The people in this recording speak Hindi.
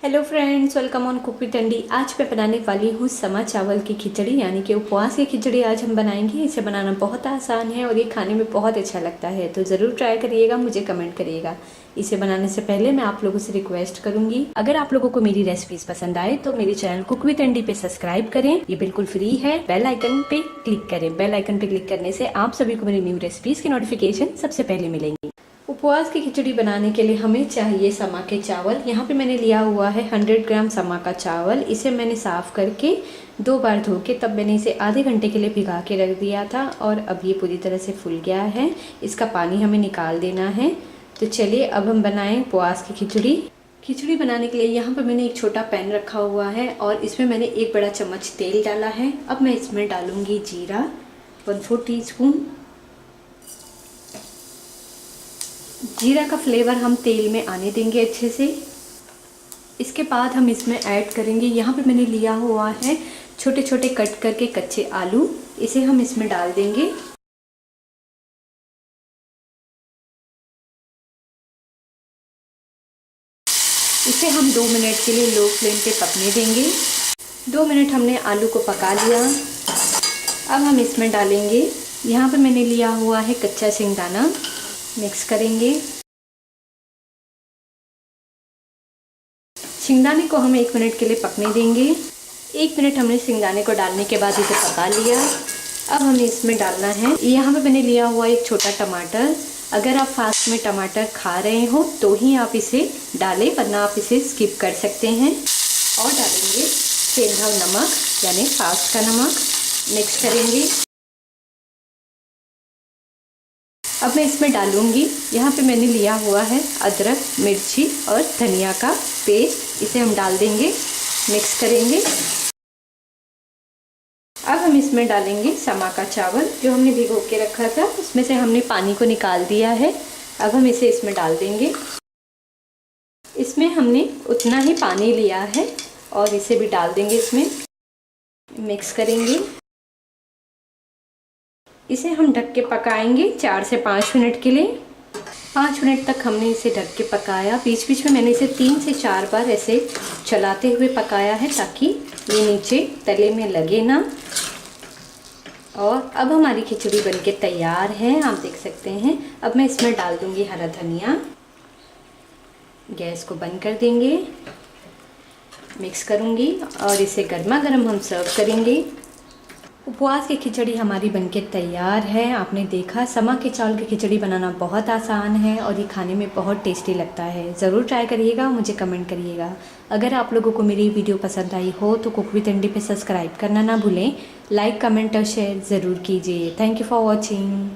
Hello friends, welcome on cook with अंडी। आज मैं बनाने वाली हूँ समा चावल की खिचड़ी, यानी कि उपवास की खिचड़ी आज हम बनाएंगे। इसे बनाना बहुत आसान है और ये खाने में बहुत अच्छा लगता है, तो ज़रूर ट्राई करिएगा, मुझे कमेंट करिएगा। इसे बनाने से पहले मैं आप लोगों से रिक्वेस्ट करूंगी, अगर आप लोगों को मेरी रेसिपीज पसंद आए तो मेरे चैनल कुक विद अंडी पे सब्सक्राइब करें। ये बिल्कुल फ्री है। बेल आइकन पे क्लिक करें। बेल आइकन पे क्लिक करने से आप सभी को मेरी न्यू रेसिपीज की नोटिफिकेशन सबसे पहले मिलेंगी। उपवास की खिचड़ी बनाने के लिए हमें चाहिए समा के चावल। यहाँ पे मैंने लिया हुआ है 100 ग्राम समा का चावल। इसे मैंने साफ़ करके 2 बार धो के तब मैंने इसे आधे घंटे के लिए भिगा के रख दिया था और अब ये पूरी तरह से फूल गया है। इसका पानी हमें निकाल देना है। तो चलिए अब हम बनाएं उपवास की खिचड़ी। खिचड़ी बनाने के लिए यहाँ पर मैंने एक छोटा पैन रखा हुआ है और इसमें मैंने 1 बड़ा चम्मच तेल डाला है। अब मैं इसमें डालूँगी जीरा 1/4 टीस्पून। जीरा का फ्लेवर हम तेल में आने देंगे अच्छे से। इसके बाद हम इसमें ऐड करेंगे, यहाँ पे मैंने लिया हुआ है छोटे छोटे कट करके कच्चे आलू। इसे हम इसमें डाल देंगे। इसे हम 2 मिनट के लिए लो फ्लेम पे पकने देंगे। 2 मिनट हमने आलू को पका लिया। अब हम इसमें डालेंगे, यहाँ पे मैंने लिया हुआ है कच्चा सिंगदाना। मिक्स करेंगे। सिंगदाने को हम 1 मिनट के लिए पकने देंगे। 1 मिनट हमने सिंगदाने को डालने के बाद इसे पका लिया। अब हमें इसमें डालना है, यहाँ पे मैंने लिया हुआ एक छोटा टमाटर। अगर आप फास्ट में टमाटर खा रहे हो तो ही आप इसे डालें, वरना आप इसे स्किप कर सकते हैं। और डालेंगे सेंधा नमक, यानी फास्ट का नमक। मिक्स करेंगे। अब मैं इसमें डालूंगी, यहाँ पे मैंने लिया हुआ है अदरक, मिर्ची और धनिया का पेस्ट। इसे हम डाल देंगे। मिक्स करेंगे। अब हम इसमें डालेंगे समा का चावल जो हमने भिगो के रखा था, उसमें से हमने पानी को निकाल दिया है। अब हम इसे इसमें डाल देंगे। इसमें हमने उतना ही पानी लिया है और इसे भी डाल देंगे इसमें। मिक्स करेंगे। इसे हम ढक के पकाएंगे 4 से 5 मिनट के लिए। 5 मिनट तक हमने इसे ढक के पकाया। बीच बीच में मैंने इसे 3 से 4 बार ऐसे चलाते हुए पकाया है ताकि ये नीचे तले में लगे ना। और अब हमारी खिचड़ी बनके तैयार है, आप देख सकते हैं। अब मैं इसमें डाल दूंगी हरा धनिया। गैस को बंद कर देंगे। मिक्स करूंगी और इसे गर्मा गर्म हम सर्व करेंगे। उपवास की खिचड़ी हमारी बनके तैयार है। आपने देखा, समा के चावल की खिचड़ी बनाना बहुत आसान है और ये खाने में बहुत टेस्टी लगता है। ज़रूर ट्राई करिएगा, मुझे कमेंट करिएगा। अगर आप लोगों को मेरी वीडियो पसंद आई हो तो कुक विद अंडी पे सब्सक्राइब करना ना भूलें। लाइक, कमेंट और शेयर ज़रूर कीजिए। Thank you for watching.